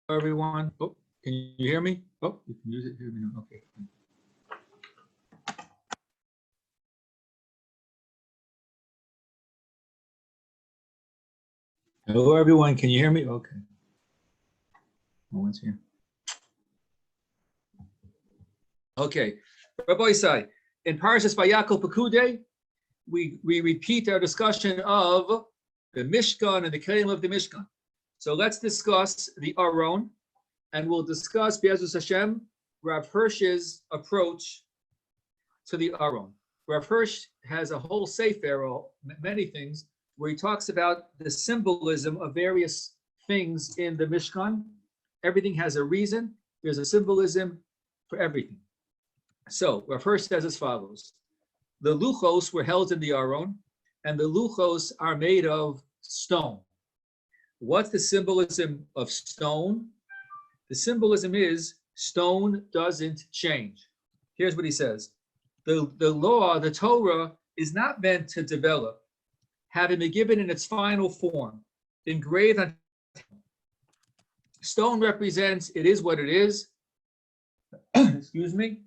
Everyone. Oh, can you hear me? Oh, you can use it. Hear me now. Okay. Hello, everyone. Can you hear me? Okay. No one's here. Okay. Rabbi Isai, in Parshas Vayakol Pekude, we repeat our discussion of the Mishkan and the Kelim of the Mishkan. So let's discuss the Aron, and we'll discuss Be'ezus Hashem, Rav Hirsch's approach to the Aron. Rav Hirsch has a whole sefer, many things, where he talks about the symbolism of various things in the Mishkan. Everything has a reason. There's a symbolism for everything. So Rav Hirsch says as follows. The luchos were held in the Aron, and the luchos are made of stone. What's the symbolism of stone? The symbolism is stone doesn't change. Here's what he says. The law, the Torah, is not meant to develop, having been given in its final form, engraved on stone represents it is what it is. Excuse me.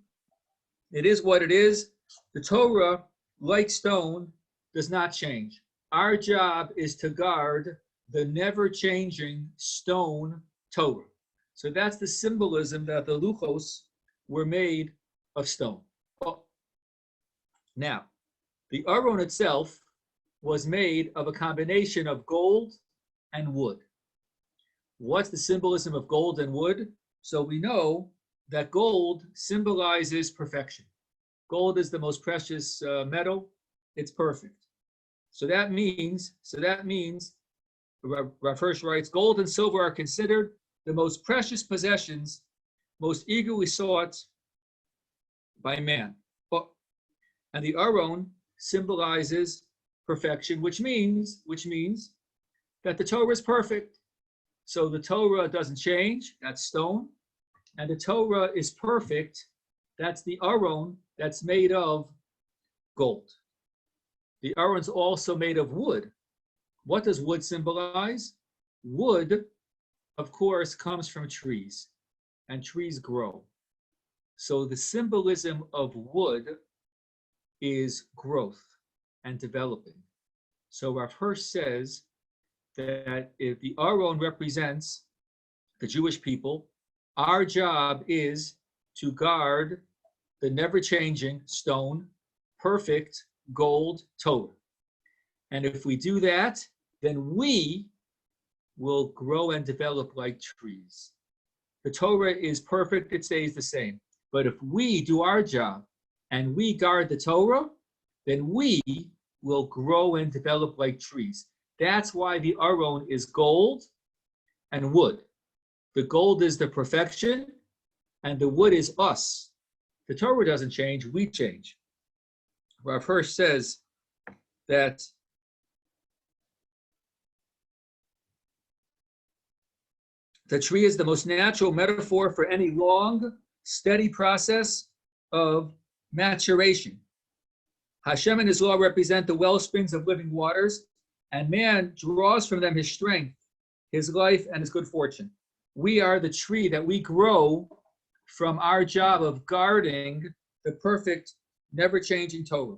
It is what it is. The Torah, like stone, does not change. Our job is to guard the never-changing stone Torah. So that's the symbolism that the luchos were made of stone. Oh. Now, the Aron itself was made of a combination of gold and wood. What's the symbolism of gold and wood? So we know that gold symbolizes perfection. Gold is the most precious metal. It's perfect. So that means, Rav Hirsch writes, gold and silver are considered the most precious possessions, most eagerly sought by man. And the Aron symbolizes perfection, which means that the Torah is perfect. So the Torah doesn't change, that's stone. And the Torah is perfect, that's the Aron that's made of gold. The Aron's also made of wood. What does wood symbolize? Wood, of course, comes from trees, and trees grow. So the symbolism of wood is growth and developing. So Rav Hirsch says that if the Aron represents the Jewish people, our job is to guard the never-changing stone, perfect gold Torah. And if we do that, then we will grow and develop like trees. The Torah is perfect, it stays the same. But if we do our job and we guard the Torah, then we will grow and develop like trees. That's why the Aron is gold and wood. The gold is the perfection, and the wood is us. The Torah doesn't change, we change. Rav Hirsch says that the tree is the most natural metaphor for any long, steady process of maturation. Hashem and his law represent the well springs of living waters, and man draws from them his strength, his life, and his good fortune. We are the tree that we grow from our job of guarding the perfect, never-changing Torah.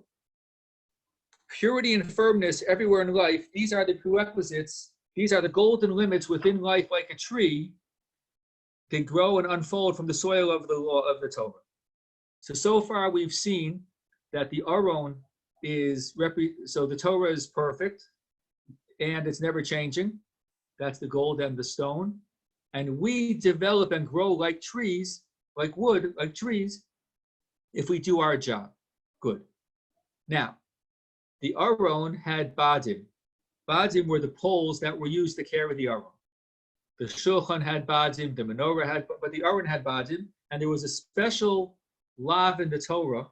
Purity and firmness everywhere in life, these are the prerequisites, these are the golden limits within life, like a tree can grow and unfold from the soil of the law of the Torah. So far we've seen that the Aron is, so the Torah is perfect and it's never changing. That's the gold and the stone. And we develop and grow like trees, like wood, like trees, if we do our job. Good. Now, the Aron had badim. Badim were the poles that were used to carry the Aron. The Shulchan had badim, the menorah had, but the Aron had badim, and there was a special law in the Torah,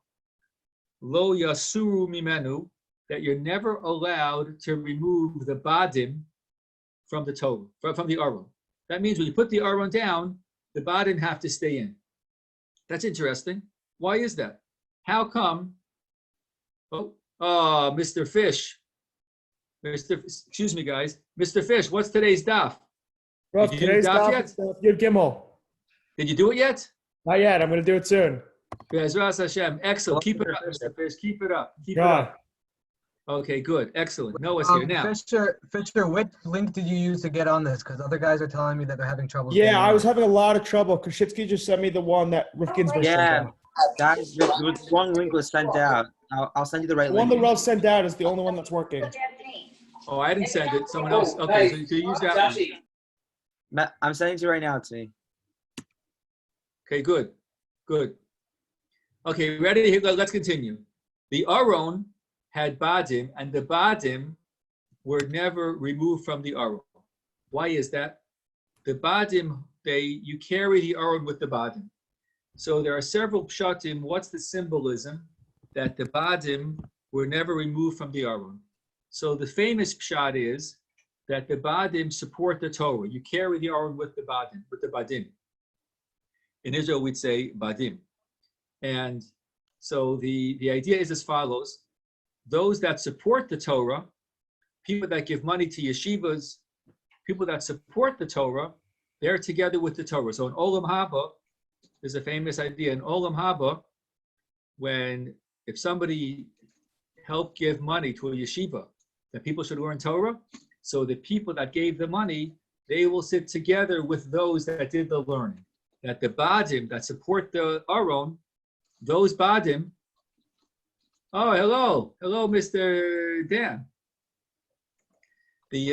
lo yasuru mimenu, that you're never allowed to remove the badim from the Torah, from the Aron. That means when you put the Aron down, the badim have to stay in. That's interesting. Why is that? How come? Mr. Fish. Excuse me, guys. Mr. Fish, what's today's daf? Rav, Did you do today's daf daf yet? is Yud Gimel. Did you do it yet? Not yet. I'm going to do it soon. Bezras Hashem. Excellent. Keep it up, Mr. Fish. Keep it up. Keep it Try. up. Okay, good. Excellent. Noah's here now. Fisher, which link did you use to get on this? Because other guys are telling me that they're having trouble. Yeah, I was having a lot of trouble. Koshitsky just sent me the one that Rav Ginsburg sent Yeah, out. guys, the wrong link was sent out. I'll send you the right The one link. that Rav sent out is the only one that's working. Oh, I didn't send it. Someone else. Okay, so you use that one. I'm sending it to you right now, to me. Okay, good. Good. Okay, ready? Let's continue. The Aron had Badim, and the Badim were never removed from the Aron. Why is that? The Badim, you carry the Aron with the Badim. So there are several pshatim. What's the symbolism that the Badim were never removed from the Aron? So the famous pshat is that the Badim support the Torah. You carry the Aron with the Badim. In Israel, we'd say Badim. And so the idea is as follows. Those that support the Torah, people that give money to yeshivas, people that support the Torah, they're together with the Torah. So in Olam Haba, there's a famous idea. In Olam Haba, if somebody helped give money to a yeshiva, that people should learn Torah, so the people that gave the money, they will sit together with those that did the learning. That the Badim that support the Aron, those Badim. Oh, hello, Mr. Dan. The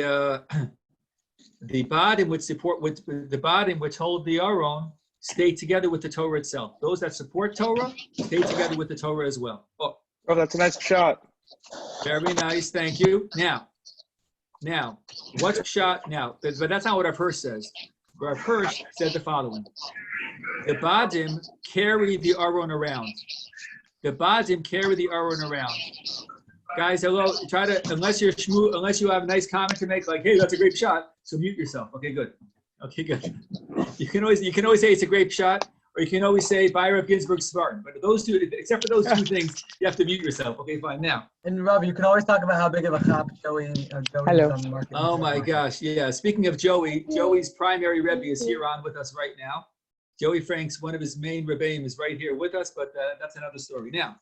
Badim which hold the Aron stay together with the Torah itself. Those that support Torah stay together with the Torah as well. Oh, that's a nice shot. Very nice, thank you. Now, what's shot now? But that's not what our Hirsch says. Our Hirsch said the following: the Badim carry the Aron around. The Badim carry the Aron around. Guys, hello. Try to, unless you have a nice comment to make, like, hey, that's a great shot. So mute yourself. Okay, good. You can always say it's a great shot, or you can always say buy Rav Ginsburg Spartan. But those two, except for those two things, you have to mute yourself. Okay, fine. Now. And Rav, you can always talk about how big of a chap Joey is on the market. Oh my gosh, yeah. Speaking of Joey's primary Rebbe is here on with us right now. Joey Franks, one of his main Rebbeim, is right here with us, but that's another story. Now,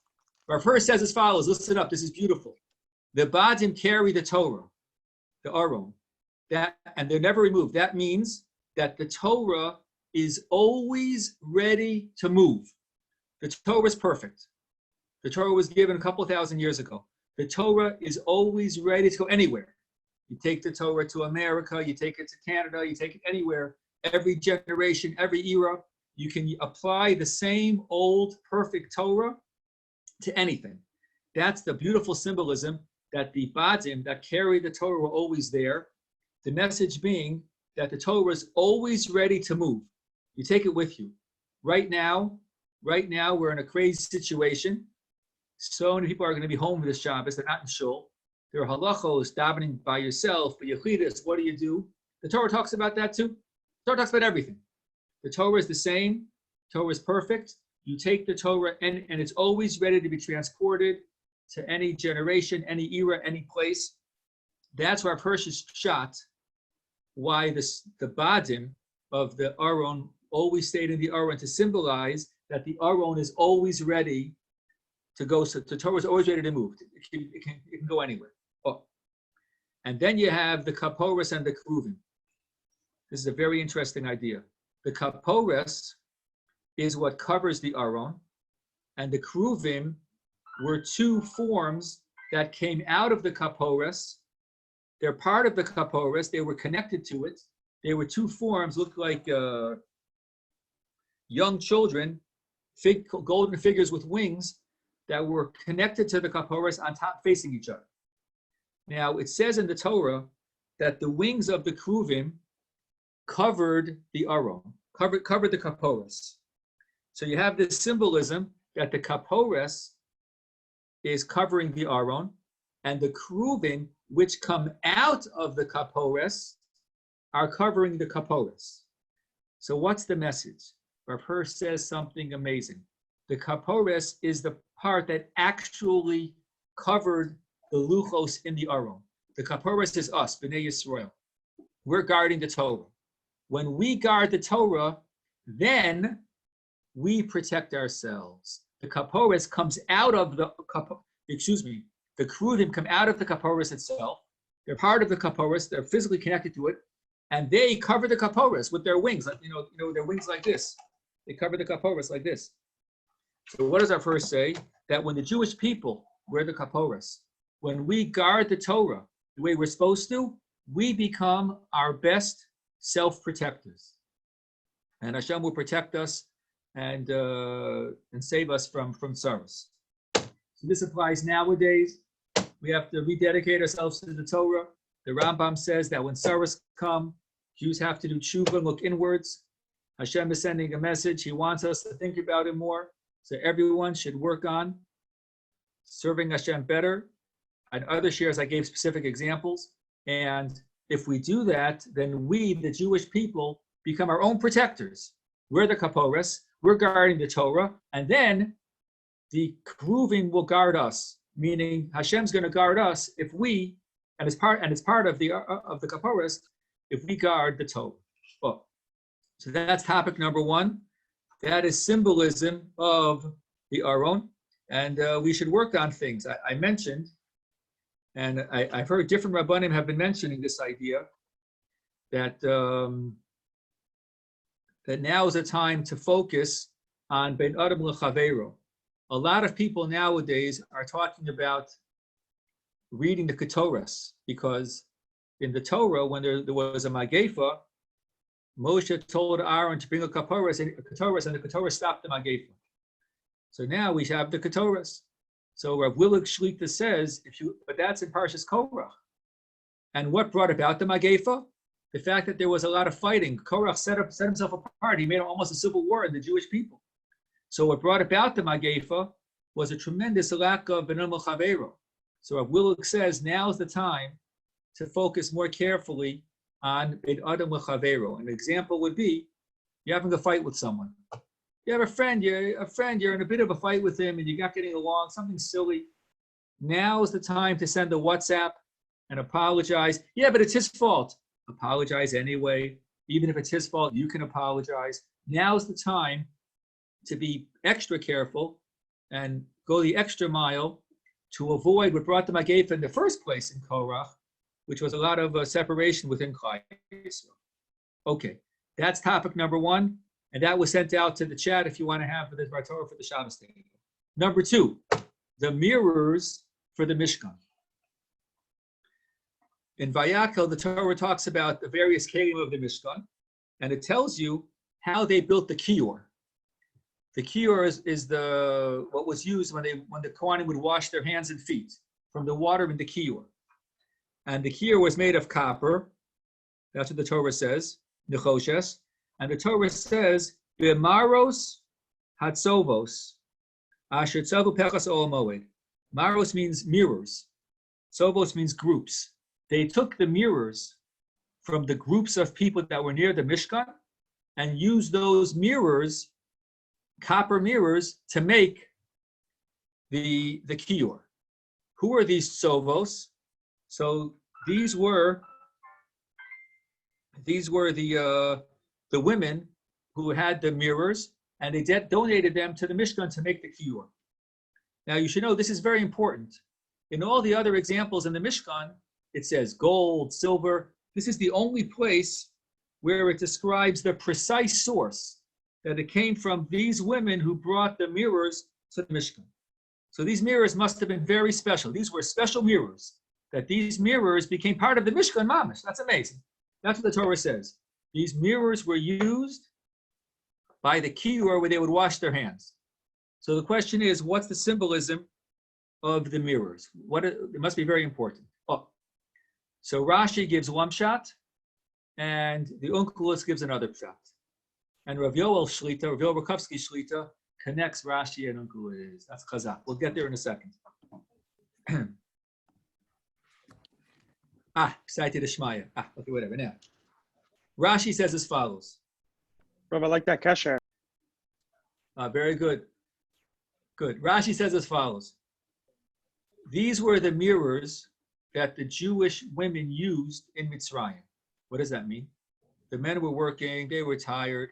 our first says as follows. Listen up. This is beautiful. The Badim carry the Torah, the Aron, and they're never removed. That means that the Torah is always ready to move. The Torah is perfect. The Torah was given a couple thousand years ago. The Torah is always ready to go anywhere. You take the Torah to America, you take it to Canada, you take it anywhere. Every generation, every era, you can apply the same old perfect Torah to anything. That's the beautiful symbolism that the Badim that carry the Torah were always there. The message being that the Torah is always ready to move. You take it with you. Right now, we're in a crazy situation. So many people are going to be home for this Shabbos. They're not in shul. There are halachos, davening by yourself, but yachidus, what do? The Torah talks about that too. The Torah talks about everything. The Torah is the same. Torah is perfect. You take the Torah and it's always ready to be transported to any generation, any era, any place. That's where Parsha's shot. Why the Badim of the Aron always stayed in the Aron to symbolize that the Aron is always ready to go. So the Torah is always ready to move. It can go anywhere. Oh. And then you have the Kaporos and the Kruvim. This is a very interesting idea. The Kaporos is what covers the Aron, and the Kruvim were two forms that came out of the Kaporos. They're part of the Kaporos. They were connected to it. They were two forms, looked like young children, golden figures with wings that were connected to the Kaporos on top, facing each other. Now, it says in the Torah that the wings of the Kruvim covered the Aron, covered the Kaporos. So you have this symbolism that the Kaporos is covering the Aron, and the Kruvim, which come out of the Kaporos, are covering the Kaporos. So what's the message? Rav Hirsch says something amazing. The Kaporos is the part that actually covered the Luchos in the Aron. The Kaporos is us, Bnei Yisrael. We're guarding the Torah. when we guard the Torah, then we protect ourselves. The kaporos comes out of the kruvim come out of the kaporos itself. They're part of the kaporos. They're physically connected to it, and they cover the kaporos with their wings. Like their wings like this. They cover the kaporos like this. So what does our verse say? That when the Jewish people wear the kaporos, when we guard the Torah the way we're supposed to, we become our best self-protectors, and Hashem will protect us and save us from sorrows. So this applies nowadays. We have to rededicate ourselves to the Torah. The Rambam says that when sorrows come, Jews have to do tshuva and look inwards. Hashem is sending a message. He wants us to think about it more. So everyone should work on serving Hashem better. And other shares, I gave specific examples. And if we do that, then we, the Jewish people, become our own protectors. We're the kaporos. We're guarding the Torah. And then the kruvim will guard us, meaning Hashem's going to guard us if we, and it's part of the kaporos, if we guard the Torah. Oh, so that's topic number one. That is symbolism of the Aron, and we should work on things. I mentioned, and I've heard different Rabbanim have been mentioning this idea that that now is a time to focus on Ben Adam L'Chaveiro. A lot of people nowadays are talking about reading the Ketoras, because in the Torah, when there was a Magefa, Moshe told Aaron to bring a Ketoras, and the Ketoras stopped the Magefa. So now we have the Ketoras. So Rav Willig Shlita says, but that's in Parshas Korach. And what brought about the Magefa? The fact that there was a lot of fighting. Korach set himself apart. He made almost a civil war in the Jewish people. So what brought about the Magefa was a tremendous lack of Ben Adam L'Chaveiro. So Rav Willig says now's the time to focus more carefully on Ben Adam L'Chaveiro. An example would be you're having a fight with someone. You have a friend, you're in a bit of a fight with him and you're not getting along, something silly. Now is the time to send a WhatsApp and apologize. Yeah, but it's his fault. Apologize anyway. Even if it's his fault, you can apologize. Now is the time to be extra careful and go the extra mile to avoid what brought the Magefa in the first place in Korach, which was a lot of separation within Klal Yisrael. Okay, that's topic number one, and that was sent out to the chat if you want to have the Torah for the Shabbos table. Number two, the mirrors for the Mishkan. In Vayakhel, the Torah talks about the various kelim of the Mishkan, and it tells you how they built the Shiur. The Shiur is what was used when the Kohanim would wash their hands and feet from the water in the Shiur. And the Shiur was made of copper. That's what the Torah says, nechoshes. And the Torah says, "B'maros hatzovos, asher tzovu pechas ol moed." Maros means mirrors. Tzovos means groups. They took the mirrors from the groups of people that were near the Mishkan and used those mirrors, copper mirrors, to make the Shiur. Who are these tzovos? So these were the women who had the mirrors, and they donated them to the Mishkan to make the Shiur. Now you should know this is very important. In all the other examples in the Mishkan, it says gold, silver. This is the only place where it describes the precise source, that it came from these women who brought the mirrors to the Mishkan. So these mirrors must have been very special. These were special mirrors, that these mirrors became part of the Mishkan Mamish. That's amazing. That's what the Torah says. These mirrors were used by the Shiur where they would wash their hands. So the question is, what's the symbolism of the mirrors? It must be very important. Oh, so Rashi gives one shot, and the Onkelos gives another shot. And Rav Yoel Shlita, Rav Yoel Rakovsky Shlita, connects Rashi and Onkelos. That's Chazak. We'll get there in a second. Excited Ishmael. Okay, whatever. Now, Rashi says as follows. Rav, I like that kasher. Very good. Good. Rashi says as follows. These were the mirrors that the Jewish women used in Mitzrayim. What does that mean? The men were working, they were tired,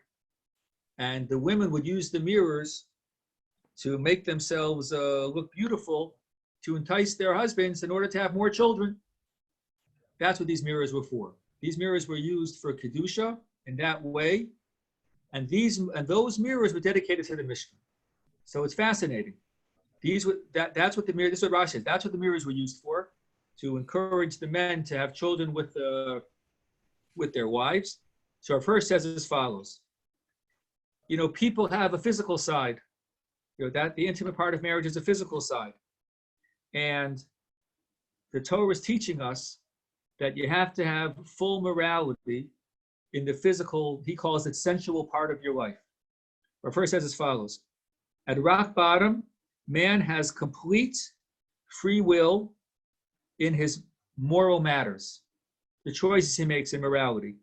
and the women would use the mirrors to make themselves look beautiful, to entice their husbands in order to have more children. That's what these mirrors were for. These mirrors were used for Kedusha in that way, and those mirrors were dedicated to the Mishkan. So it's fascinating. That's what the mirror. This is what Rashi says. That's what the mirrors were used for, to encourage the men to have children with their wives. So our verse says as follows. People have a physical side. That the intimate part of marriage is a physical side, and the Torah is teaching us that you have to have full morality in the physical. He calls it sensual part of your life. Our verse says as follows. At rock bottom, man has complete free will in his moral matters, the choices he makes in morality.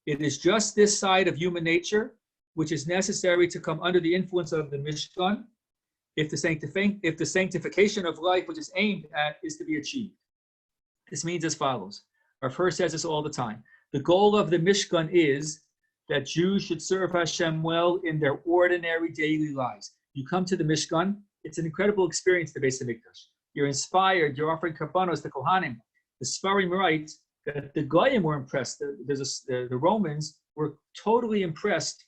It is just this side of human nature which is necessary to come under the influence of the Mishkan if the sanctification of life which is aimed at is to be achieved. This means as follows. Our verse says this all the time. The goal of the Mishkan is that Jews should serve Hashem well in their ordinary daily lives. You come to the Mishkan, it's an incredible experience, the Beis Hamikdash. You're inspired, you're offering karbanos, the Kohanim. The Sfarim write that the Goyim were impressed. The Romans were totally impressed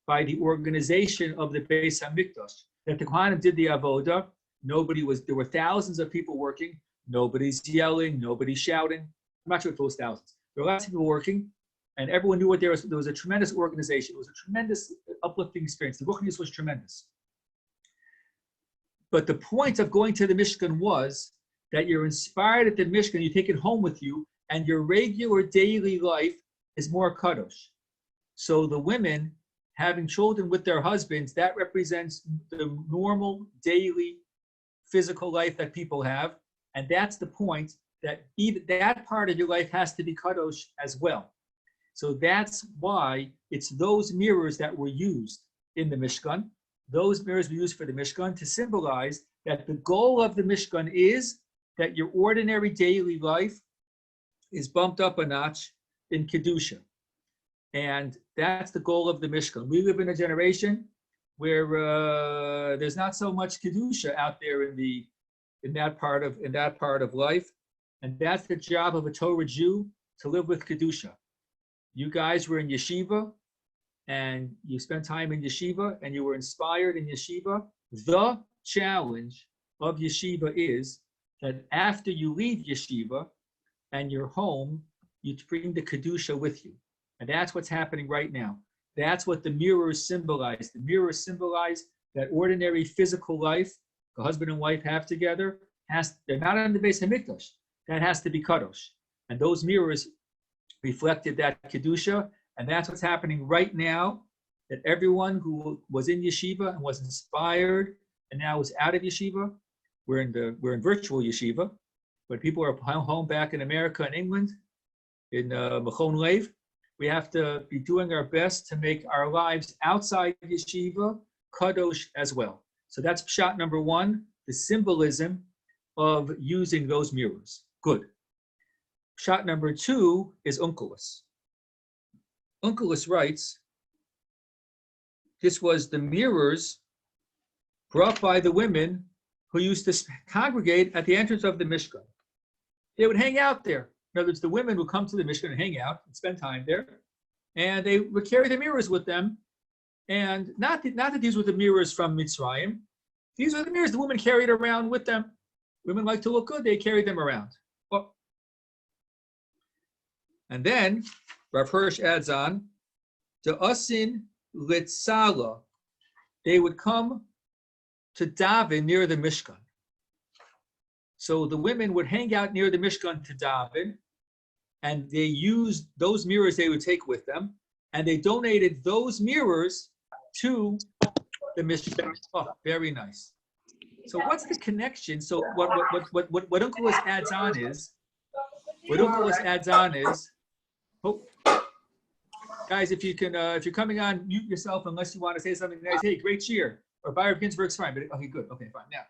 by the organization of the Beis Hamikdash. That the Kohanim did the avoda. There were thousands of people working. Nobody's yelling, nobody's shouting. I'm not sure if it was thousands. There were lots of people working, and everyone knew what there was. There was a tremendous organization. It was a tremendous uplifting experience. The ruchnius was tremendous. But the point of going to the Mishkan was that you're inspired at the Mishkan, you take it home with you, and your regular daily life is more kadosh. So the women having children with their husbands, that represents the normal daily physical life that people have. And that's the point, that even that part of your life has to be kadosh as well. So that's why it's those mirrors that were used in the Mishkan. Those mirrors were used for the Mishkan to symbolize that the goal of the Mishkan is that your ordinary daily life is bumped up a notch in Kedusha. And that's the goal of the Mishkan. We live in a generation where there's not so much Kedusha out there in that part of life. And that's the job of a Torah Jew, to live with Kedusha. You guys were in yeshiva, and you spent time in yeshiva, and you were inspired in yeshiva. The challenge of yeshiva is that after you leave yeshiva and you're home, you bring the Kedusha with you. And that's what's happening right now. That's what the mirrors symbolize. The mirrors symbolize that ordinary physical life the husband and wife have together. They're not on the Beis Hamikdash. That has to be kadosh. And those mirrors reflected that Kedusha. And that's what's happening right now, that everyone who was in yeshiva and was inspired and now is out of yeshiva, we're in virtual yeshiva, but people are home back in America and England, in Machon Lev. We have to be doing our best to make our lives outside yeshiva kadosh as well. So that's pshat number one, the symbolism of using those mirrors. Good. Pshat number two is Onkelos. Onkelos writes, this was the mirrors brought by the women who used to congregate at the entrance of the Mishkan. They would hang out there. In other words, the women would come to the Mishkan and hang out and spend time there. And they would carry the mirrors with them. And not that these were the mirrors from Mitzrayim. These are the mirrors the women carried around with them. Women like to look good, they carried them around. Oh. And then Rav Hirsch adds on, to Asin Litzala, they would come to daven near the Mishkan. So the women would hang out near the Mishkan to daven, and they used those mirrors they would take with them, and they donated those mirrors to the Mishkan. Oh, very nice. So what's the connection? So what Onkelos adds on is, oh, guys, if you're coming on, mute yourself unless you want to say something nice. Hey, great cheer. Or Bayer Ginsburg's fine, but okay, good. Okay, fine. Now,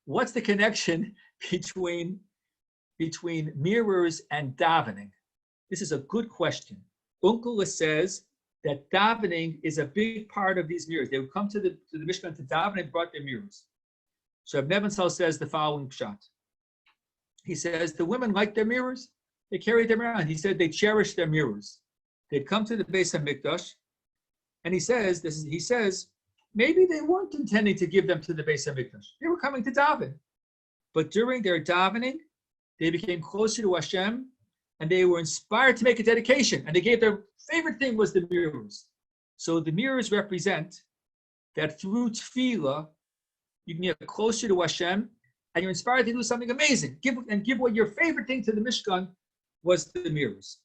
what's the connection between mirrors and davening? This is a good question. Onkelos says that davening is a big part of these mirrors. They would come to the Mishkan to daven and brought their mirrors. So Reb Nebenzahl says the following pshat. He says the women like their mirrors. They carried them around. He said they cherished their mirrors. They'd come to the Beis HaMikdash, and he says maybe they weren't intending to give them to the Beis HaMikdash. They were coming to daven. But during their davening, they became closer to Hashem, and they were inspired to make a dedication. And they gave their favorite thing was the mirrors. So the mirrors represent that through tefillah, you can get closer to Hashem, and you're inspired to do something amazing. Give what your favorite thing to the Mishkan was the mirrors.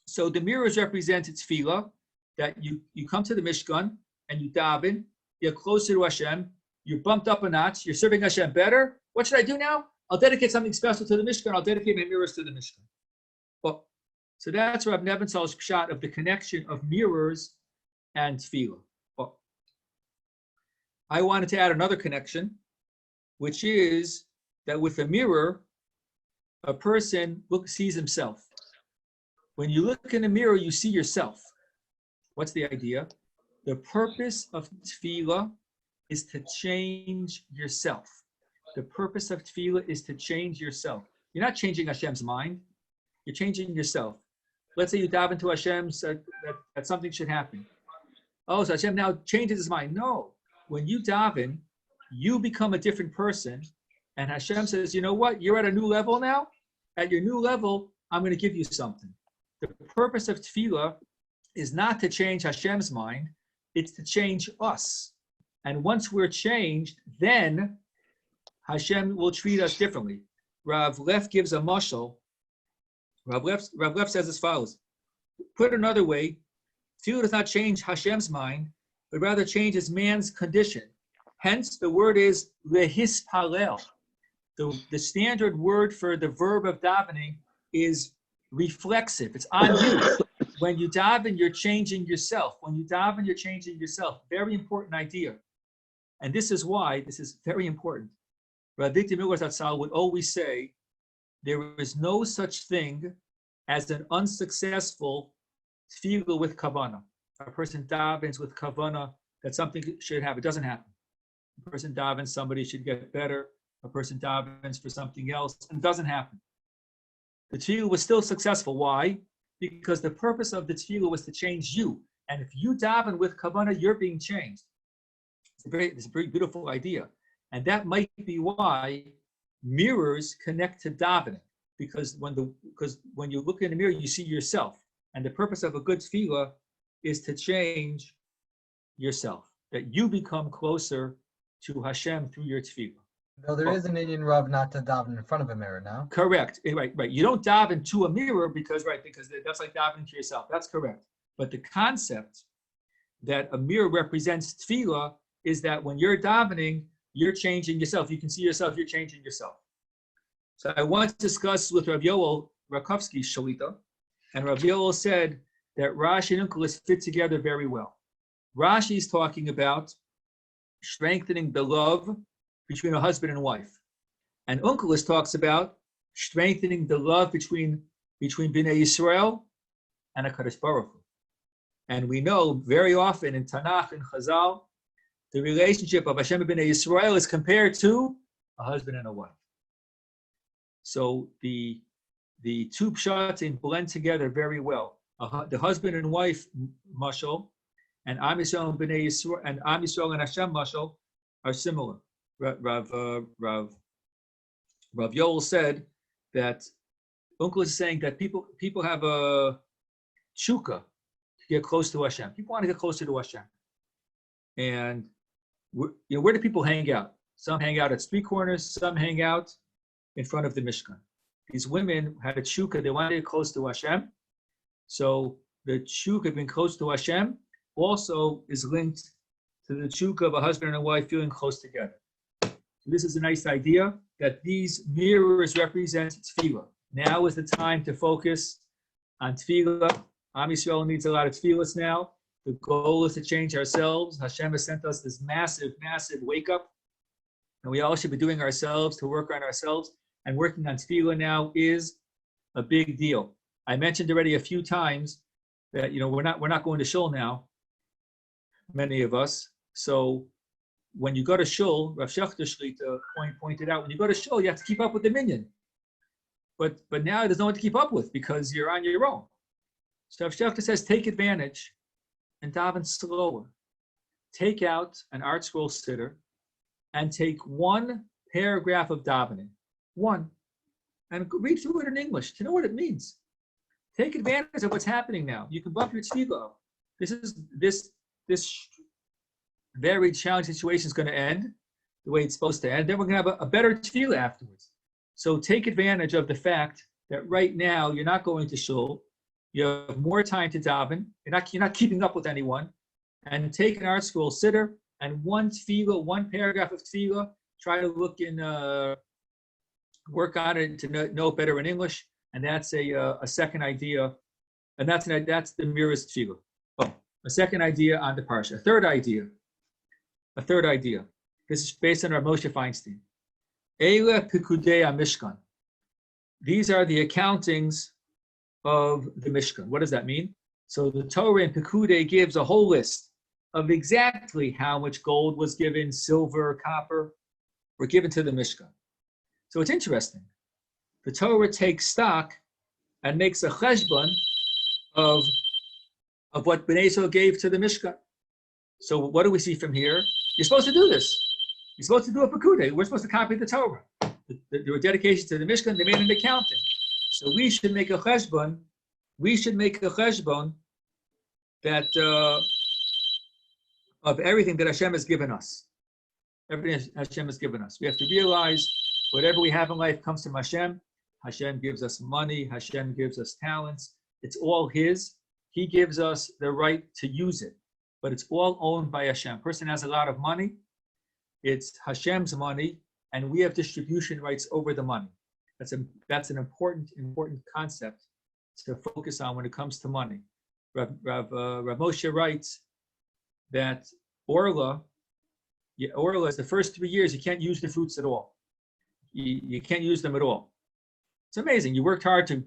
So the mirrors represent tefillah, that you come to the Mishkan and you daven, you're closer to Hashem, you're bumped up a notch, you're serving Hashem better. What should I do now? I'll dedicate something special to the Mishkan. I'll dedicate my mirrors to the Mishkan. Well, so that's Reb Nebenzahl's pshat of the connection of mirrors and tefillah. Well, I wanted to add another connection, which is that with a mirror, a person sees himself. When you look in the mirror, you see yourself. What's the idea? The purpose of tefillah is to change yourself. The purpose of tefillah is to change yourself. You're not changing Hashem's mind. You're changing yourself. Let's say you daven to Hashem that something should happen. Oh, so Hashem now changes his mind. No. When you daven, you become a different person. And Hashem says, you know what? You're at a new level now. At your new level, I'm going to give you something. The purpose of tefillah is not to change Hashem's mind. It's to change us. And once we're changed, then Hashem will treat us differently. Rav Leff gives a mashal. Rav Leff says as follows. Put another way, tefillah does not change Hashem's mind, but rather changes man's condition. Hence, the word is lehispalel. The standard word for the verb of davening is reflexive. It's on you. When you daven, you're changing yourself. When you daven, you're changing yourself. Very important idea. And this is why this is very important. Rav Victor Miller Zatzal would always say, there is no such thing as an unsuccessful tefillah with kavanah. A person davens with kavanah that something should happen. It doesn't happen. A person davens, somebody should get better. A person davens for something else, and it doesn't happen. The tefillah was still successful. Why? Because the purpose of the tefillah was to change you. And if you daven with kavanah, you're being changed. It's a very beautiful idea. And that might be why mirrors connect to davening. Because when you look in the mirror, you see yourself. And the purpose of a good tefillah is to change yourself. That you become closer to Hashem through your tefillah. Though there is an Indian rub not to daven in front of a mirror now. Correct. Right. You don't daven to a mirror because that's like davening to yourself. That's correct. But the concept that a mirror represents tefillah is that when you're davening, you're changing yourself. You can see yourself, you're changing yourself. So I want to discuss with Rav Yoel Rakovsky's Shalita, and Rav Yoel said that Rashi and Onkelos fit together very well. Rashi is talking about strengthening the love between a husband and wife. And Onkelos talks about strengthening the love between Bnei Yisrael and HaKadosh Baruch Hu. And we know very often in Tanakh and Chazal, the relationship of Hashem and Bnei Yisrael is compared to a husband and a wife. So the two pshatim blend together very well. The husband and wife mashal and Am Yisrael and Bnei Yisrael and Am Yisrael and Hashem mashal are similar. Rav Yoel said that Onkelos is saying that people have a tshuka to get close to Hashem. People want to get closer to Hashem. And where do people hang out? Some hang out at street corners, some hang out in front of the Mishkan. These women had a tshuka, they wanted to get close to Hashem. So the tshuka of being close to Hashem also is linked to the tshuka of a husband and a wife feeling close together. So this is a nice idea that these mirrors represent tefillah. Now is the time to focus on tefillah. Am Yisrael needs a lot of tefillahs now. The goal is to change ourselves. Hashem has sent us this massive, massive wake up. And we all should be doing ourselves to work on ourselves. And working on tefillah now is a big deal. I mentioned already a few times that, we're not going to shul now, many of us. So when you go to shul, Rav Shechter Shlita pointed out, when you go to shul, you have to keep up with the minyan. But now there's no one to keep up with because you're on your own. So Rav Shechter says, take advantage and daven slower. Take out an art scroll siddur and take one paragraph of davening, one, and read through it in English to know what it means. Take advantage of what's happening now. You can bump your tefillah. This very challenging situation is going to end the way it's supposed to end. Then we're going to have a better tefillah afterwards. So take advantage of the fact that right now you're not going to shul. You have more time to daven. You're not keeping up with anyone. And take an art scroll siddur and one tefillah, one paragraph of tefillah. Try to look in, work on it to know better in English. And that's a second idea. And that's the Mira's tefillah. Oh, a second idea on the Parsha. A third idea. This is based on Rav Moshe Feinstein. Eile Pikudei HaMishkan. These are the accountings of the Mishkan. What does that mean? So the Torah in Pikudei gives a whole list of exactly how much gold was given, silver, copper, were given to the Mishkan. So it's interesting. The Torah takes stock and makes a cheshbon of what Bnei Yisrael gave to the Mishkan. So what do we see from here? You're supposed to do this. You're supposed to do a Pikudei. We're supposed to copy the Torah. There were dedications to the Mishkan. They made an accounting. So we should make a cheshbon. That of everything that Hashem has given us. Everything Hashem has given us. We have to realize whatever we have in life comes from Hashem. Hashem gives us money. Hashem gives us talents. It's all His. He gives us the right to use it. But it's all owned by Hashem. Person has a lot of money. It's Hashem's money, and we have distribution rights over the money. That's an important concept to focus on when it comes to money. Rav Moshe writes that Orla is the first 3 years you can't use the fruits at all. You can't use them at all. It's amazing. You worked hard to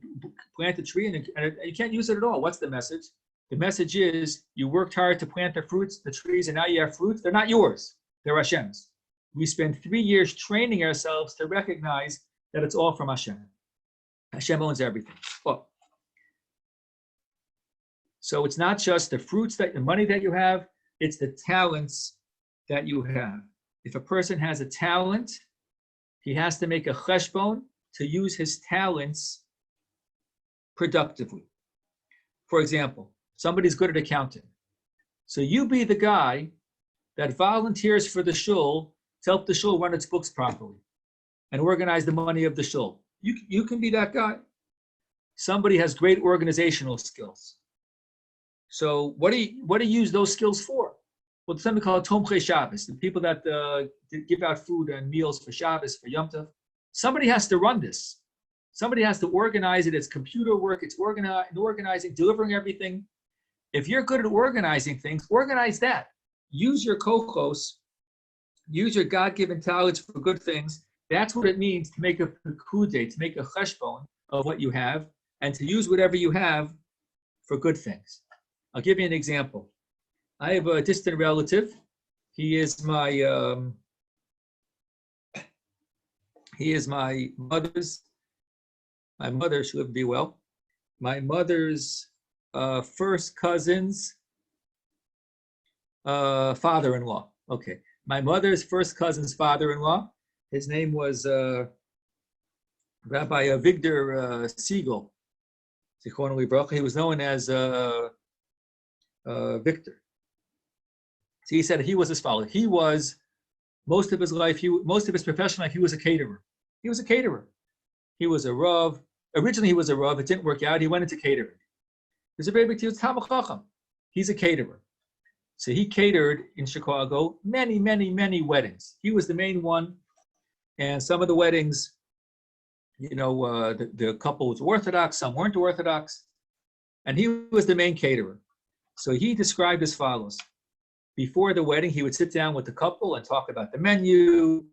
plant a tree and you can't use it at all. What's the message? The message is you worked hard to plant the trees, and now you have fruits. They're not yours. They're Hashem's. We spend 3 years training ourselves to recognize that it's all from Hashem. Hashem owns everything. Oh. So it's not just the money that you have, it's the talents that you have. If a person has a talent, he has to make a cheshbon to use his talents productively. For example, somebody's good at accounting. So you be the guy that volunteers for the shul to help the shul run its books properly and organize the money of the shul. You can be that guy. Somebody has great organizational skills. So what do you use those skills for? Well, there's something called Tomchei Shabbos, the people that give out food and meals for Shabbos, for Yom Tov. Somebody has to run this. Somebody has to organize it. It's computer work. It's organizing, delivering everything. If you're good at organizing things, organize that. Use your kochos, use your God-given talents for good things. That's what it means to make a pikudei, to make a cheshbon of what you have, and to use whatever you have for good things. I'll give you an example. I have a distant relative. He is my mother's. My mother, she lived be well. My mother's first cousin's father-in-law. Okay, my mother's first cousin's father-in-law. His name was Rabbi Victor Siegel. He was known as Victor. So he said he was as follows. He was, most of his professional life, he was a caterer. He was a Rav. Originally he was a Rav. It didn't work out. He went into catering. He's a very big deal. He's a caterer. So he catered in Chicago many, many, many weddings. He was the main one. And some of the weddings, the couple was Orthodox, some weren't Orthodox. And he was the main caterer. So he described as follows. Before the wedding, he would sit down with the couple and talk about the menu,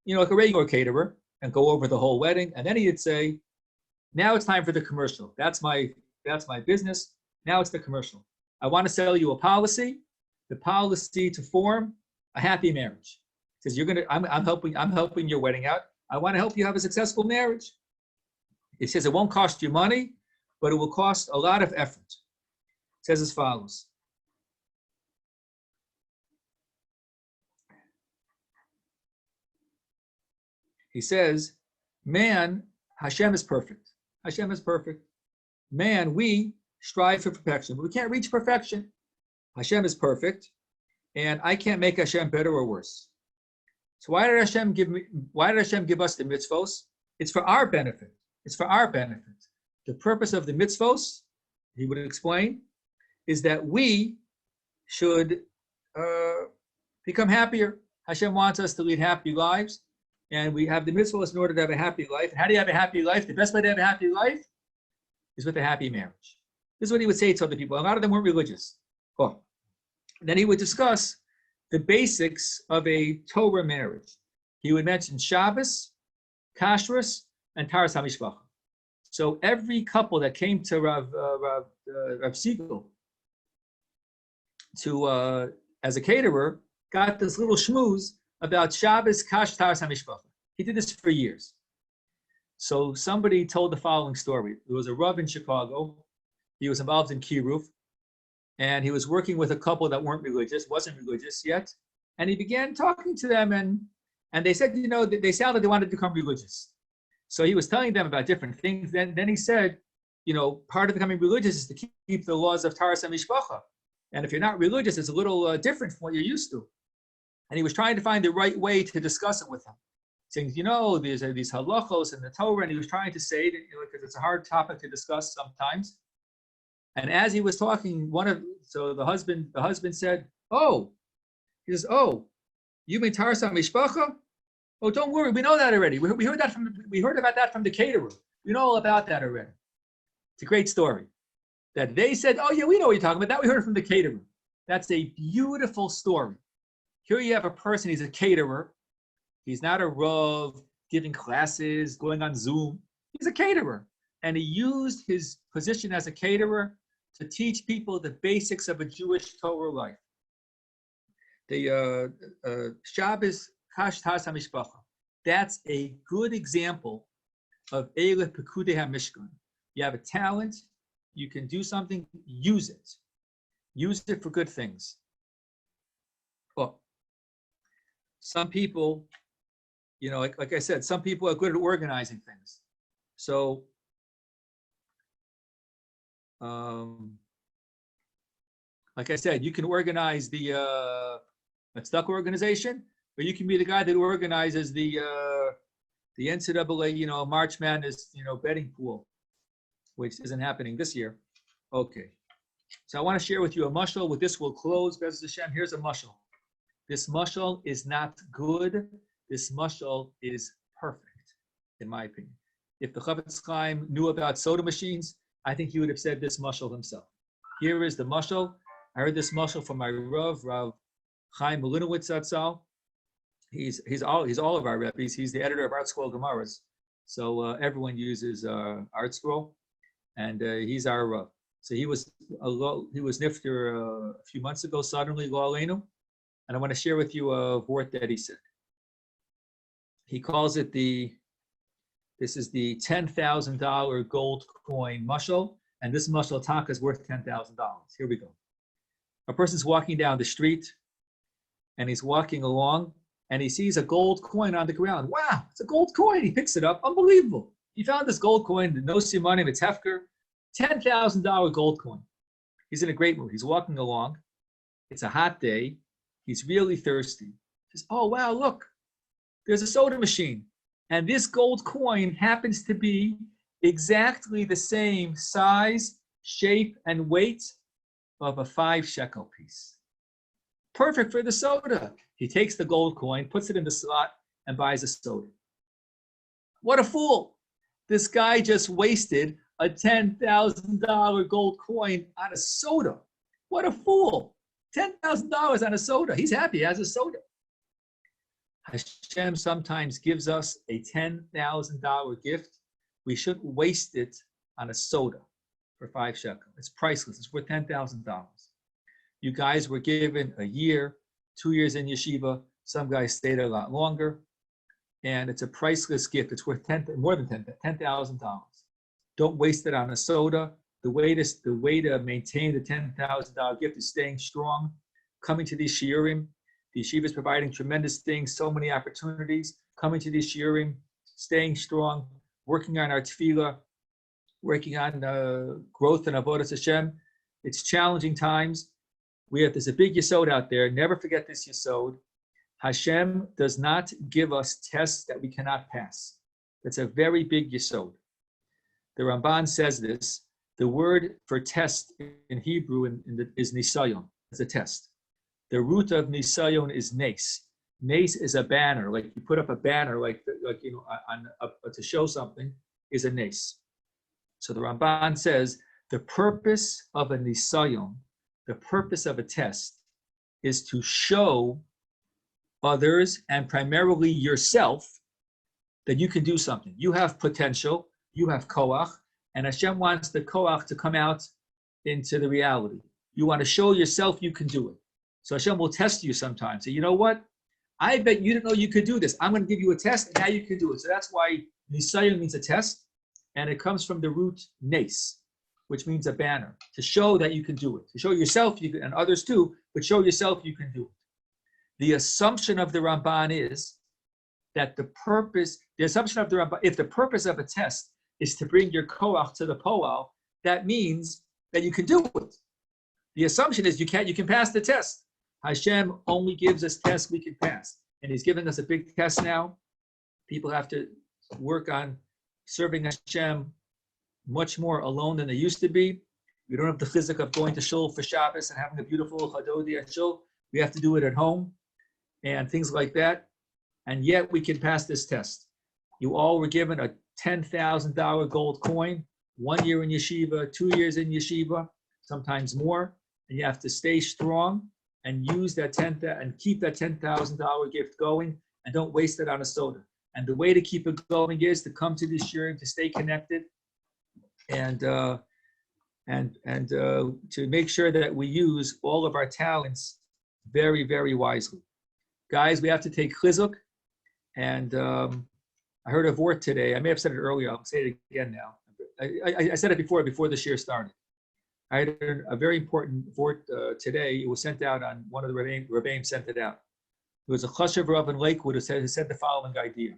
like a regular caterer, and go over the whole wedding. And then he'd say, now it's time for the commercial. That's my business. Now it's the commercial. I want to sell you a policy, the policy to form a happy marriage. It says I'm helping your wedding out. I want to help you have a successful marriage. It says it won't cost you money, but it will cost a lot of effort. It says as follows. He says, man, Hashem is perfect. Hashem is perfect. Man, we strive for perfection, but we can't reach perfection. Hashem is perfect, and I can't make Hashem better or worse. So why did Hashem give us the mitzvos? It's for our benefit. It's for our benefit. The purpose of the mitzvos, he would explain, is that we should become happier. Hashem wants us to lead happy lives, and we have the mitzvos in order to have a happy life. And how do you have a happy life? The best way to have a happy life is with a happy marriage. This is what he would say to other people. A lot of them weren't religious. Oh. Then he would discuss the basics of a Torah marriage. He would mention Shabbos, Kashrus, and Taras HaMishpacha. So every couple that came to Rav Siegel to as a caterer got this little schmooze about Shabbos, Kash, Taras HaMishpacha. He did this for years. So somebody told the following story. There was a Rav in Chicago. He was involved in Kiruv, and he was working with a couple that wasn't religious yet. And he began talking to them, and they said, they sounded like they wanted to become religious. So he was telling them about different things. Then he said, part of becoming religious is to keep the laws of Taras HaMishpacha. And if you're not religious, it's a little different from what you're used to. And he was trying to find the right way to discuss it with them. Saying, there's these halachos in the Torah, and he was trying to say, because it's a hard topic to discuss sometimes. And as he was talking, the husband said, he says, you mean Taras HaMishpacha? Oh, don't worry, we know that already. We heard about that from the caterer. We know all about that already. It's a great story. That they said, oh yeah, we know what you're talking about. That we heard it from the caterer. That's a beautiful story. Here you have a person, he's a caterer. He's not a Rav giving classes, going on Zoom. He's a caterer. And he used his position as a caterer to teach people the basics of a Jewish Torah life. The Shabbos, Kash Taras HaMishpacha. That's a good example of Eileh Pekudei HaMishkan. You have a talent, you can do something, use it. Use it for good things. Well, some people, like I said, some people are good at organizing things. So, like I said, you can organize the Tzedakah organization, or you can be the guy that organizes the NCAA, March Madness, betting pool, which isn't happening this year. Okay. So I want to share with you a mashal. With this, we'll close. Bez Hashem, here's a mashal. This mashal is not good. This mashal is perfect, in my opinion. If the Chavetz Chaim knew about soda machines, I think he would have said this mashal himself. Here is the mashal. I heard this mashal from my Rav Chaim Malinowitz Zatzal. He's all of our rabbis. He's the editor of Art Scroll Gemaras. So everyone uses Art Scroll, and he's our Rav. So he was nifter a few months ago, suddenly, lo aleinu, and I want to share with you a word that he said. He calls it this is the $10,000 gold coin mashal, and this mashal taka is worth $10,000. Here we go. A person's walking down the street, and he's walking along, and he sees a gold coin on the ground. Wow, it's a gold coin. He picks it up. Unbelievable. He found this gold coin, no simanim, it's hefker. $10,000 gold coin. He's in a great mood. He's walking along. It's a hot day. He's really thirsty. He says, oh, wow, look, there's a soda machine. And this gold coin happens to be exactly the same size, shape, and weight of a 5 shekel piece. Perfect for the soda. He takes the gold coin, puts it in the slot, and buys a soda. What a fool. This guy just wasted a $10,000 gold coin on a soda. What a fool. $10,000 on a soda. He's happy he has a soda. Hashem sometimes gives us a $10,000 gift. We shouldn't waste it on a soda. for 5 shekel. It's priceless. It's worth $10,000. You guys were given a year, 2 years in yeshiva. Some guys stayed a lot longer. And it's a priceless gift. It's worth more than $10,000. Don't waste it on a soda. The way to maintain the $10,000 gift is staying strong, coming to these shiurim. The yeshiva is providing tremendous things, so many opportunities. Coming to these shiurim, staying strong, working on our tefillah, working on growth and avodas Hashem. It's challenging times. There's a big yesod out there. Never forget this yesod. Hashem does not give us tests that we cannot pass. That's a very big yesod. The Ramban says this. The word for test in Hebrew is nisayon. It's a test. The root of nisayon is nes. Nes is a banner, like you put up a banner, to show something, is a nes. So the Ramban says the purpose of a nisayon, the purpose of a test, is to show others and primarily yourself that you can do something. You have potential, you have koach, and Hashem wants the koach to come out into the reality. You want to show yourself you can do it. So Hashem will test you sometimes. Say, you know what? I bet you didn't know you could do this. I'm going to give you a test, and now you can do it. So that's why nisayon means a test, and it comes from the root nes, which means a banner, to show that you can do it. To show yourself, you can, and others too, but show yourself you can do it. The assumption of the Ramban is that the assumption of the Ramban, if the purpose of a test is to bring your koach to the poal, that means that you can do it. The assumption is you can pass the test. Hashem only gives us tests we can pass. And he's giving us a big test now. People have to work on serving Hashem much more alone than they used to be. We don't have the chizuk of going to shul for Shabbos and having a beautiful chadodi at shul. We have to do it at home and things like that. And yet we can pass this test. You all were given a $10,000 gold coin, 1 year in yeshiva, 2 years in yeshiva, sometimes more. And you have to stay strong and use that and keep that $10,000 gift going, and don't waste it on a soda. And the way to keep it going is to come to this shiurim, to stay connected, and to make sure that we use all of our talents very, very wisely. Guys, we have to take chizuk, and I heard a vort today. I may have said it earlier. I'll say it again now. I said it before the shiur started. I had a very important vort today. It was sent out on one of the Rebbeim sent it out. It was a chashav rav in Lakewood who said the following idea.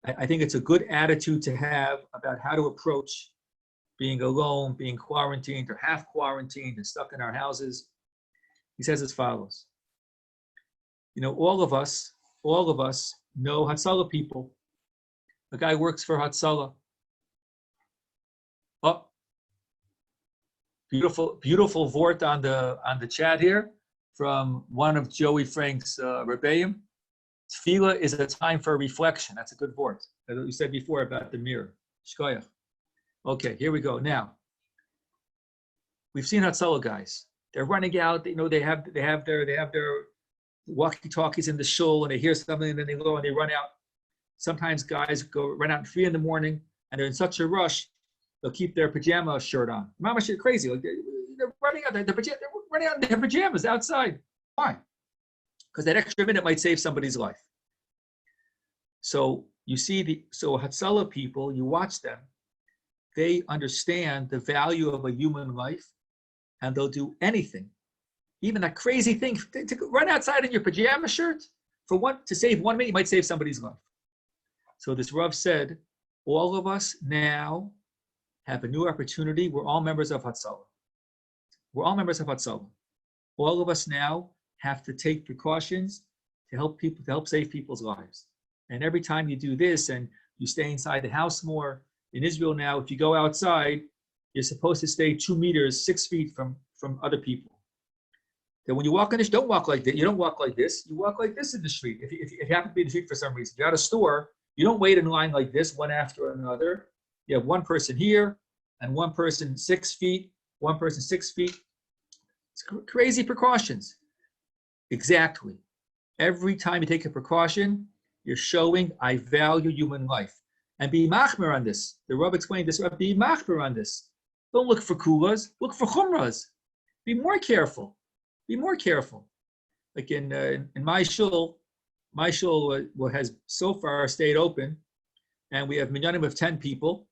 I think it's a good attitude to have about how to approach being alone, being quarantined or half quarantined and stuck in our houses. He says as follows. You know, all of us know Hatzalah people. A guy works for Hatzalah. Oh, beautiful vort on the chat here from one of Joey Frank's Rebbeim. Tefillah is a time for reflection. That's a good vort. As we said before about the mirror. Shkoyach. Okay, here we go. Now, we've seen Hatzalah guys. They're running out. You know, they have their walkie-talkies in the shul, and they hear something, and then they go and they run out. Sometimes guys run out at 3 a.m, and they're in such a rush. They'll keep their pajama shirt on. Mama shit crazy. Like they're running out. They're running out in their pajamas outside. Why? Because that extra minute might save somebody's life. So you see Hatzalah people, you watch them, they understand the value of a human life, and they'll do anything, even a crazy thing, to run outside in your pajama shirt to save 1 minute, you might save somebody's life. So this Rav said, all of us now have a new opportunity. We're all members of Hatzalah. All of us now have to take precautions to help save people's lives. And every time you do this and you stay inside the house more, in Israel now, if you go outside, you're supposed to stay 2 meters, 6 feet from other people. Then when you walk in the street, don't walk like that. You don't walk like this. You walk like this in the street. If you happen to be in the street for some reason, you're at a store, you don't wait in line like this, one after another. You have one person here and one person 6 feet, one person 6 feet. It's crazy precautions. Exactly. Every time you take a precaution, you're showing I value human life. And be machmer on this. The Rav explained this. Be machmer on this. Don't look for kulas. Look for chumras. Be more careful. Be more careful. Like in my shul has so far stayed open, and we have minyanim of 10 people.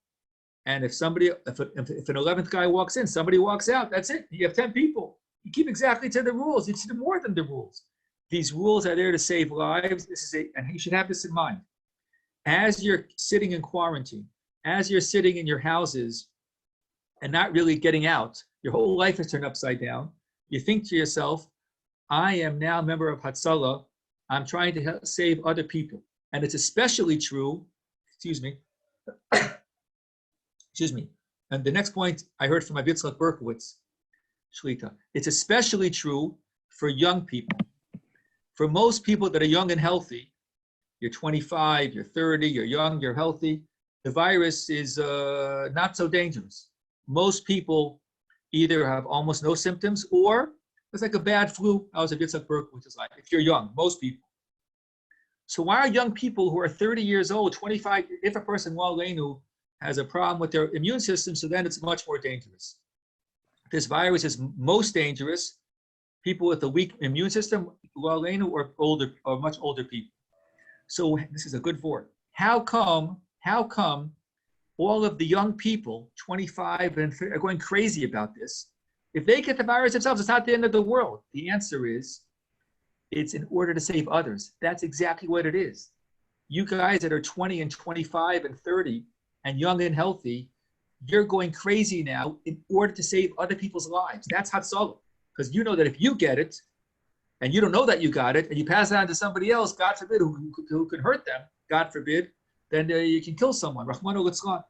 And if an 11th guy walks in, somebody walks out. That's it. You have 10 people. You keep exactly to the rules. It's more than the rules. These rules are there to save lives. And you should have this in mind. As you're sitting in quarantine, as you're sitting in your houses and not really getting out, your whole life is turned upside down. You think to yourself, I am now a member of Hatzalah. I'm trying to help save other people. And it's especially true, excuse me. And the next point I heard from Yitzchak Berkowitz, Shlita. It's especially true for young people. For most people that are young and healthy, you're 25, you're 30, you're young, you're healthy, the virus is not so dangerous. Most people either have almost no symptoms or it's like a bad flu. I was a Yitzchak Berkowitz is like, if you're young, most people. So why are young people who are 30 years old, 25, if a person, Walenu, has a problem with their immune system, so then it's much more dangerous. This virus is most dangerous. People with a weak immune system, Walenu, or older, or much older people. So this is a good word. How come all of the young people, 25 and 30, are going crazy about this? If they get the virus themselves, it's not the end of the world. The answer is, it's in order to save others. That's exactly what it is. You guys that are 20 and 25 and 30 and young and healthy, you're going crazy now in order to save other people's lives. That's Hatzalah. Because you know that if you get it, and you don't know that you got it, and you pass it on to somebody else, God forbid, who can hurt them, God forbid, then you can kill someone. Rahmanu litzlan.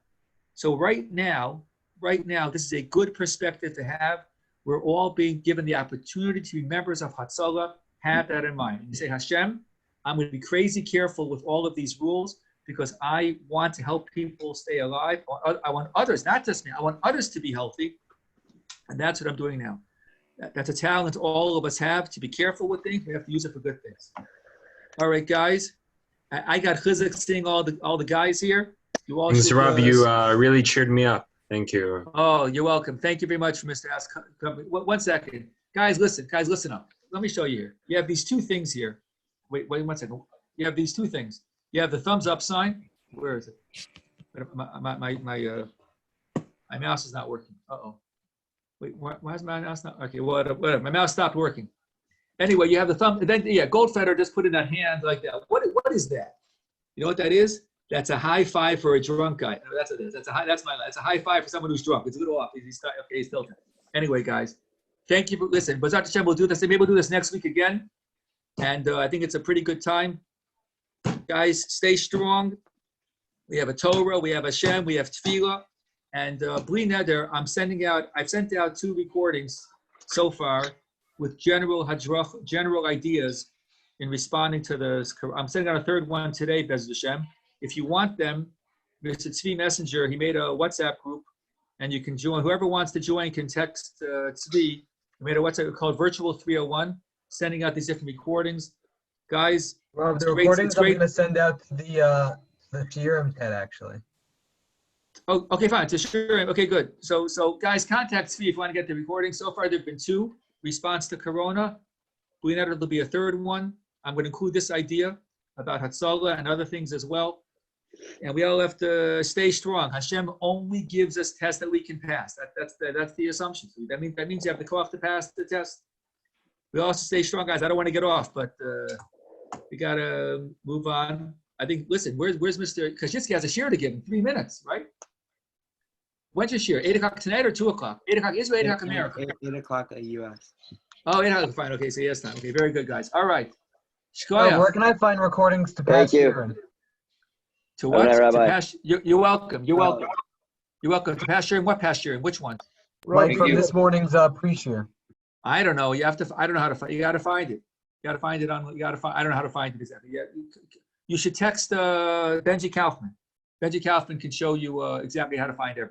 So right now, this is a good perspective to have. We're all being given the opportunity to be members of Hatzalah. Have that in mind. You say, Hashem, I'm going to be crazy careful with all of these rules because I want to help people stay alive. I want others, not just me, I want others to be healthy. And that's what I'm doing now. That's a talent all of us have, to be careful with things. We have to use it for good things. All right, guys. I got chizuk seeing all the guys here. You all Mr. Rob, you really cheered me up. Thank you. Oh, you're welcome. Thank you very much, Mr. Ask. 1 second. Guys, listen up. Let me show you here. You have these two things here. Wait 1 second. You have these two things. You have the thumbs up sign. Where is it? My mouse is not working. Uh-oh. Wait, why is my mouse not? Okay, whatever. My mouse stopped working. Anyway, you have the thumb. And then, Goldfeder just put in that hand like that. What is that? You know what that is? That's a high five for a drunk guy. No, that's what it is. That's a high five for someone who's drunk. It's a little off. He's tilted. Anyway, guys, thank you for listening. B'ezrat Hashem, we'll do this. Maybe we'll do this next week again. And I think it's a pretty good time. Guys, stay strong. We have a Torah, we have Hashem, we have Tefillah. And Bli Neder, I've sent out 2 recordings so far with general ideas in responding to the, I'm sending out a 3rd one today, B'ezrat Hashem. If you want them, Mr. Tzvi Messenger, he made a WhatsApp group, and you can join. Whoever wants to join can text Tzvi. He made a WhatsApp called Virtual 301, sending out these different recordings. Guys, well, the recordings I'm going to send out to the Shiur TED, actually. Oh, okay, fine. To Shiur. Okay, good. So guys, contact Tzvi if you want to get the recording. So far, there have been 2. Response to Corona. There'll be a 3rd one. I'm going to include this idea about Hatzalah and other things as well. And we all have to stay strong. Hashem only gives us tests that we can pass. That's the assumption. That means you have the koach to pass the test. We also stay strong, guys. I don't want to get off, but we got to move on. I think, listen, where's Mr. Kashitsky has a shiur to give in 3 minutes, right? When's your shiur? 8 o'clock tonight or 2 o'clock? 8 o'clock Israel, 8 o'clock America? 8 o'clock U.S. Oh, 8 o'clock, fine. Okay, so yes, time. Okay, very good, guys. All right. Shkoyach. Where can I find recordings to pass Shiur? To what? To pass, you're welcome. You're welcome. You're welcome. To pass Shiur. What pass Shiur? Which one? Right from this morning's pre-Shiur. I don't know. You have to. I don't know how to find. You got to find it. You got to find it on. You got to find. I don't know how to find it exactly. Yeah. You should text Benji Kaufman. Benji Kaufman can show you exactly how to find everything.